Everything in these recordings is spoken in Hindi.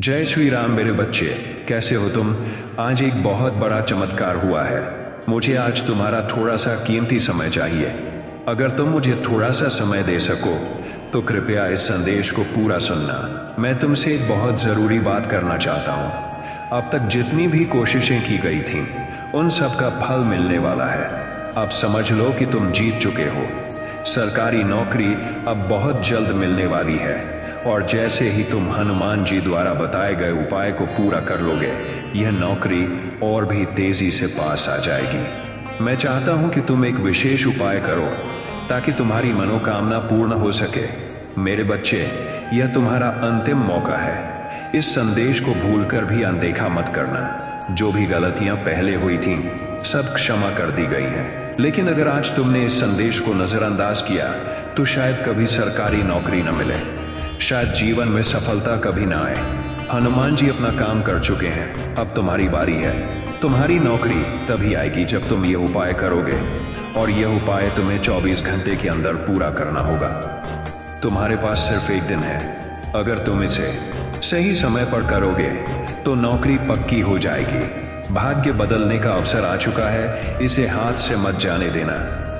जय श्री राम मेरे बच्चे, कैसे हो तुम। आज एक बहुत बड़ा चमत्कार हुआ है। मुझे आज तुम्हारा थोड़ा सा कीमती समय चाहिए। अगर तुम मुझे थोड़ा सा समय दे सको तो कृपया इस संदेश को पूरा सुनना। मैं तुमसे एक बहुत ज़रूरी बात करना चाहता हूँ। अब तक जितनी भी कोशिशें की गई थीं उन सब का फल मिलने वाला है। अब समझ लो कि तुम जीत चुके हो। सरकारी नौकरी अब बहुत जल्द मिलने वाली है और जैसे ही तुम हनुमान जी द्वारा बताए गए उपाय को पूरा कर लोगे, यह नौकरी और भी तेजी से पास आ जाएगी। मैं चाहता हूं कि तुम एक विशेष उपाय करो ताकि तुम्हारी मनोकामना पूर्ण हो सके। मेरे बच्चे, यह तुम्हारा अंतिम मौका है। इस संदेश को भूलकर भी अनदेखा मत करना। जो भी गलतियां पहले हुई थीं सब क्षमा कर दी गई हैं। लेकिन अगर आज तुमने इस संदेश को नजरअंदाज किया तो शायद कभी सरकारी नौकरी न मिले, शायद जीवन में सफलता कभी ना आए। हनुमान जी अपना काम कर चुके हैं, अब तुम्हारी बारी है। तुम्हारी नौकरी तभी आएगी जब तुम ये उपाय करोगे और यह उपाय तुम्हें 24 घंटे के अंदर पूरा करना होगा। तुम्हारे पास सिर्फ एक दिन है। अगर तुम इसे सही समय पर करोगे तो नौकरी पक्की हो जाएगी। भाग्य बदलने का अवसर आ चुका है, इसे हाथ से मत जाने देना।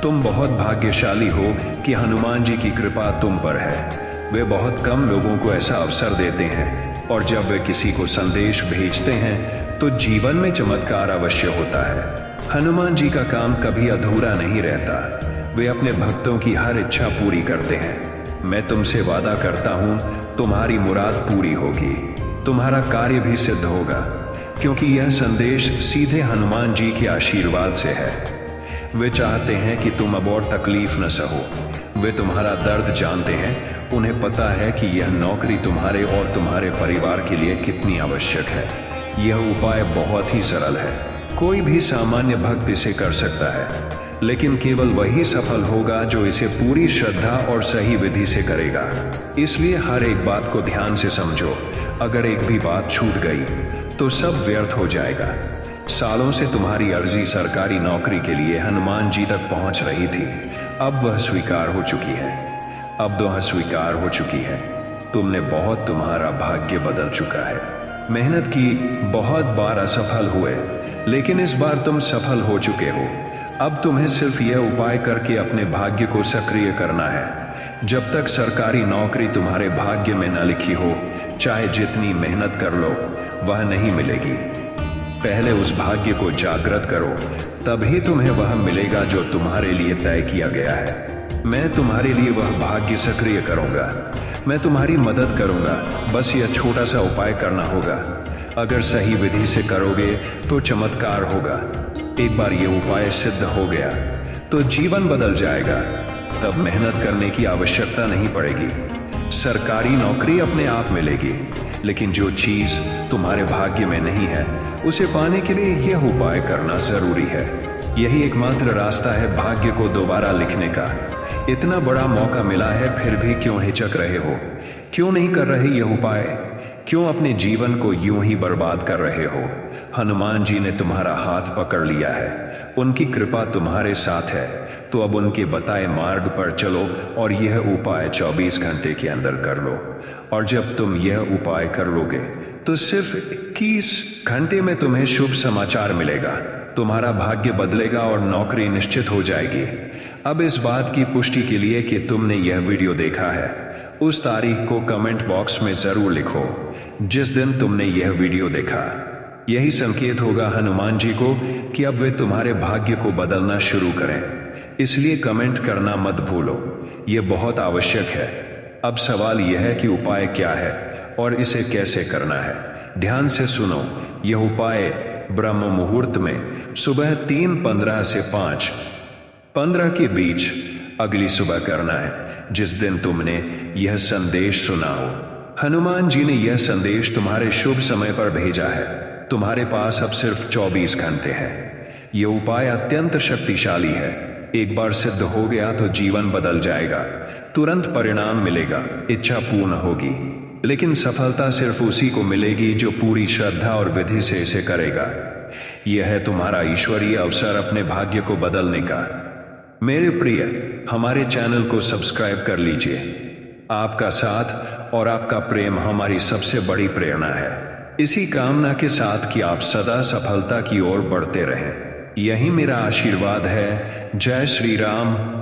तुम बहुत भाग्यशाली हो कि हनुमान जी की कृपा तुम पर है। वे बहुत कम लोगों को ऐसा अवसर देते हैं और जब वे किसी को संदेश भेजते हैं तो जीवन में चमत्कार अवश्य होता है। हनुमान जी का काम कभी अधूरा नहीं रहता। वे अपने भक्तों की हर इच्छा पूरी करते हैं। मैं तुमसे वादा करता हूं तुम्हारी मुराद पूरी होगी, तुम्हारा कार्य भी सिद्ध होगा, क्योंकि यह संदेश सीधे हनुमान जी के आशीर्वाद से है। वे चाहते हैं कि तुम अब और तकलीफ न सहो। वे तुम्हारा दर्द जानते हैं। उन्हें पता है कि यह नौकरी तुम्हारे और तुम्हारे परिवार के लिए कितनी आवश्यक है। यह उपाय बहुत ही सरल है। कोई भी सामान्य भक्त इसे कर सकता है, लेकिन केवल वही सफल होगा जो इसे पूरी श्रद्धा और सही विधि से करेगा। इसलिए हर एक बात को ध्यान से समझो। अगर एक भी बात छूट गई तो सब व्यर्थ हो जाएगा। सालों से तुम्हारी अर्जी सरकारी नौकरी के लिए हनुमान जी तक पहुंच रही थी। अब वह स्वीकार हो चुकी है। स्वीकार हो चुकी है। तुमने बहुत, तुम्हारा भाग्य बदल चुका है। मेहनत की, बहुत बार असफल हुए, लेकिन इस बार तुम सफल हो चुके हो। अब तुम्हें सिर्फ यह उपाय करके अपने भाग्य को सक्रिय करना है। जब तक सरकारी नौकरी तुम्हारे भाग्य में न लिखी हो, चाहे जितनी मेहनत कर लो, वह नहीं मिलेगी। पहले उस भाग्य को जागृत करो, तभी तुम्हें वह मिलेगा जो तुम्हारे लिए तय किया गया है। मैं तुम्हारे लिए वह भाग्य सक्रिय करूंगा। मैं तुम्हारी मदद करूंगा। बस यह छोटा सा उपाय करना होगा। अगर सही विधि से करोगे तो चमत्कार होगा। एक बार यह उपाय सिद्ध हो गया तो जीवन बदल जाएगा। तब मेहनत करने की आवश्यकता नहीं पड़ेगी। सरकारी नौकरी अपने आप मिलेगी। लेकिन जो चीज तुम्हारे भाग्य में नहीं है, उसे पाने के लिए यह उपाय करना जरूरी है। यही एकमात्र रास्ता है भाग्य को दोबारा लिखने का। इतना बड़ा मौका मिला है, फिर भी क्यों हिचक रहे हो? क्यों नहीं कर रहे यह उपाय? क्यों अपने जीवन को यूं ही बर्बाद कर रहे हो? हनुमान जी ने तुम्हारा हाथ पकड़ लिया है। उनकी कृपा तुम्हारे साथ है। तो अब उनके बताए मार्ग पर चलो और यह उपाय 24 घंटे के अंदर कर लो। और जब तुम यह उपाय कर लोगे तो सिर्फ 21 घंटे में तुम्हें शुभ समाचार मिलेगा। तुम्हारा भाग्य बदलेगा और नौकरी निश्चित हो जाएगी। अब इस बात की पुष्टि के लिए कि तुमने यह वीडियो देखा है, उस तारीख को कमेंट बॉक्स में जरूर लिखो जिस दिन तुमने यह वीडियो देखा। यही संकेत होगा हनुमान जी को कि अब वे तुम्हारे भाग्य को बदलना शुरू करें। इसलिए कमेंट करना मत भूलो, यह बहुत आवश्यक है। अब सवाल यह है कि उपाय क्या है और इसे कैसे करना है। ध्यान से सुनो। यह उपाय ब्रह्म मुहूर्त में सुबह 3:15 से 5:15 के बीच अगली सुबह करना है, जिस दिन तुमने यह संदेश सुना हो। हनुमान जी ने यह संदेश तुम्हारे शुभ समय पर भेजा है। तुम्हारे पास अब सिर्फ 24 घंटे हैं। यह उपाय अत्यंत शक्तिशाली है। एक बार सिद्ध हो गया तो जीवन बदल जाएगा। तुरंत परिणाम मिलेगा, इच्छा पूर्ण होगी। लेकिन सफलता सिर्फ उसी को मिलेगी जो पूरी श्रद्धा और विधि से इसे करेगा। यह है तुम्हारा ईश्वरीय अवसर अपने भाग्य को बदलने का। मेरे प्रिय, हमारे चैनल को सब्सक्राइब कर लीजिए। आपका साथ और आपका प्रेम हमारी सबसे बड़ी प्रेरणा है। इसी कामना के साथ कि आप सदा सफलता की ओर बढ़ते रहें, यही मेरा आशीर्वाद है। जय श्री राम।